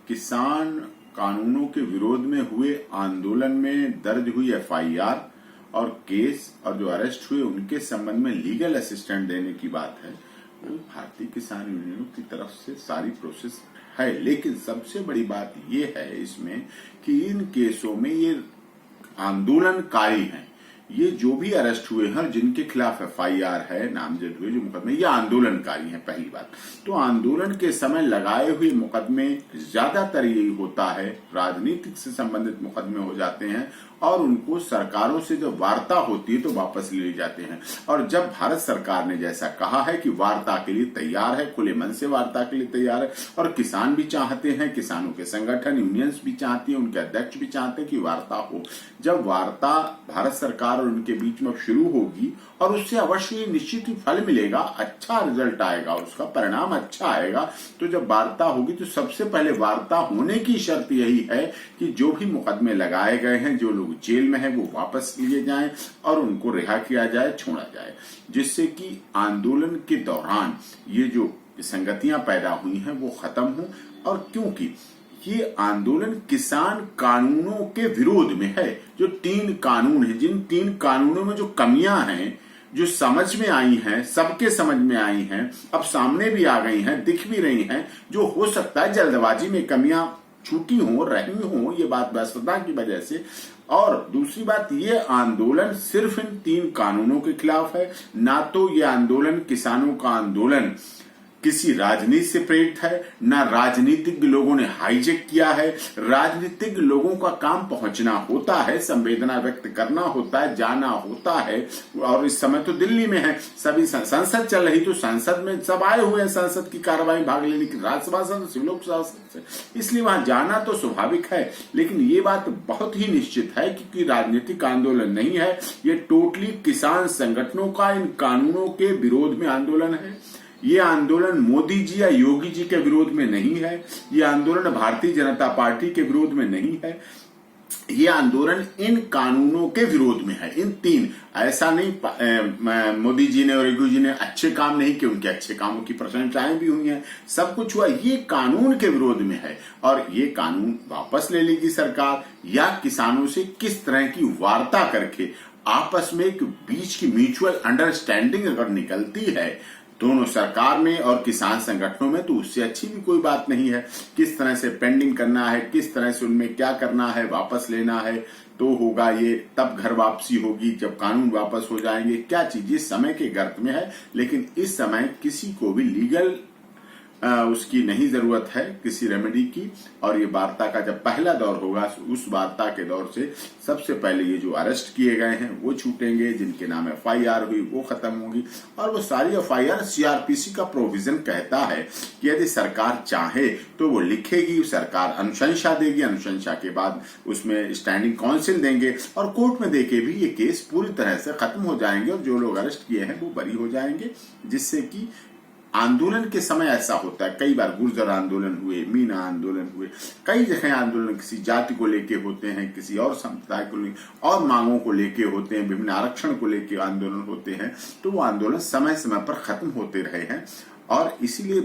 किसान कानूनों के विरोध में हुए आंदोलन में दर्ज हुई एफआईआर और केस और जो अरेस्ट हुए उनके संबंध में लीगल असिस्टेंट देने की बात है, वो भारतीय किसान यूनियनों की तरफ से सारी प्रोसेस है। लेकिन सबसे बड़ी बात ये है इसमें कि इन केसों में ये आंदोलनकारी हैं, ये जो भी अरेस्ट हुए हैं जिनके खिलाफ एफआईआर है, नामजद हुए जो मुकदमे, ये आंदोलनकारी हैं। पहली बात तो आंदोलन के समय लगाए हुए मुकदमे ज्यादातर यही होता है, राजनीतिक से संबंधित मुकदमे हो जाते हैं और उनको सरकारों से जब वार्ता होती है तो वापस ले जाते हैं। और जब भारत सरकार ने जैसा कहा है कि वार्ता के लिए तैयार है, खुले मन से वार्ता के लिए तैयार है, और किसान भी चाहते हैं, किसानों के संगठन यूनियंस भी चाहती हैं, उनके अध्यक्ष भी चाहते हैं कि वार्ता हो। जब वार्ता भारत सरकार और उनके बीच में शुरू होगी और उससे अवश्य निश्चित ही फल मिलेगा, अच्छा रिजल्ट आएगा, उसका परिणाम अच्छा आएगा। तो जब वार्ता होगी तो सबसे पहले वार्ता होने की शर्त यही है कि जो भी मुकदमे लगाए गए हैं, जो लोग जेल में है, वो वापस लिए जाएं और उनको रिहा किया जाए, छोड़ा जाए, जिससे कि आंदोलन के दौरान ये जो संगतियां पैदा हुई हैं वो खत्म हो। और क्योंकि ये आंदोलन किसान कानूनों के विरोध में है, जो 3 कानून है, जिन 3 कानूनों में जो कमियां हैं, जो समझ में आई हैं, सबके समझ में आई हैं, अब सामने भी आ गई हैं, दिख भी रही हैं, जो हो सकता है जल्दबाजी में कमियां छूटी हो, रही हो, ये बात व्यस्तता की वजह से। और दूसरी बात, ये आंदोलन सिर्फ इन 3 कानूनों के खिलाफ है, ना तो ये आंदोलन किसानों का आंदोलन किसी राजनीति से प्रेरित है, ना राजनीतिक लोगों ने हाईजेक किया है। राजनीतिक लोगों का काम पहुंचना होता है, संवेदना व्यक्त करना होता है, जाना होता है। और इस समय तो दिल्ली में है, सभी संसद चल रही, तो संसद में सब आए हुए हैं संसद की कार्रवाई भाग लेने की, राज्यसभा से, लोकसभा से, इसलिए वहां जाना तो स्वाभाविक है। लेकिन ये बात बहुत ही निश्चित है कि राजनीतिक आंदोलन नहीं है, ये टोटली किसान संगठनों का इन कानूनों के विरोध में आंदोलन है। ये आंदोलन मोदी जी या योगी जी के विरोध में नहीं है, ये आंदोलन भारतीय जनता पार्टी के विरोध में नहीं है, ये आंदोलन इन कानूनों के विरोध में है, इन 3। ऐसा नहीं मोदी जी ने और योगी जी ने अच्छे काम नहीं किए, उनके अच्छे कामों की प्रशंसाएं भी हुई हैं, सब कुछ हुआ, ये कानून के विरोध में है। और ये कानून वापस ले लेगी सरकार, या किसानों से किस तरह की वार्ता करके आपस में एक बीच की म्यूचुअल अंडरस्टैंडिंग अगर निकलती है दोनों सरकार में और किसान संगठनों में, तो उससे अच्छी भी कोई बात नहीं है। किस तरह से पेंडिंग करना है, किस तरह से उनमें क्या करना है, वापस लेना है, तो होगा ये तब घर वापसी होगी जब कानून वापस हो जाएंगे। क्या चीज इस समय के गर्त में है, लेकिन इस समय किसी को भी लीगल उसकी नहीं जरूरत है, किसी रेमेडी की। और ये वार्ता का जब पहला दौर होगा, उस वार्ता के दौर से सबसे पहले ये जो अरेस्ट किए गए हैं वो छूटेंगे, जिनके नाम एफआईआर हुई वो खत्म होगी। और वो सारी एफआईआर सीआरपीसी का प्रोविजन कहता है कि यदि सरकार चाहे तो वो लिखेगी, सरकार अनुशंसा देगी, अनुशंसा के बाद उसमें स्टैंडिंग काउंसिल देंगे और कोर्ट में देके भी ये केस पूरी तरह से खत्म हो जाएंगे और जो लोग अरेस्ट किए हैं वो बरी हो जाएंगे। जिससे कि आंदोलन के समय ऐसा होता है, कई बार गुर्जर आंदोलन हुए, मीना आंदोलन हुए, कई जगह आंदोलन किसी जाति को लेके होते हैं, किसी और संप्रदाय को लेके और मांगों को लेके होते हैं, विभिन्न आरक्षण को लेके आंदोलन होते हैं। तो वो आंदोलन समय समय पर खत्म होते रहे हैं। और इसीलिए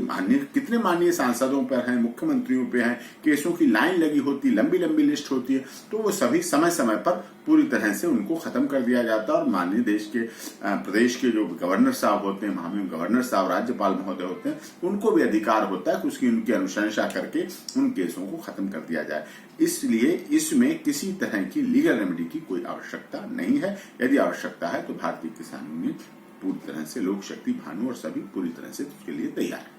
कितने माननीय सांसदों पर हैं, मुख्यमंत्रियों पे हैं, केसों की लाइन लगी होती, लंबी लंबी लिस्ट होती है, तो वो सभी समय समय पर पूरी तरह से उनको खत्म कर दिया जाता है। और माननीय प्रदेश के जो गवर्नर साहब होते हैं, महामहिम गवर्नर साहब, राज्यपाल महोदय होते हैं, उनको भी अधिकार होता है कि उनकी अनुशंसा करके उन केसों को खत्म कर दिया जाए। इसलिए इसमें किसी तरह की लीगल रेमेडी की कोई आवश्यकता नहीं है। यदि आवश्यकता है तो भारतीय किसान यूनियन पूरी तरह से, लोक शक्ति, भानु और सभी पूरी तरह से उसके लिए तैयार है।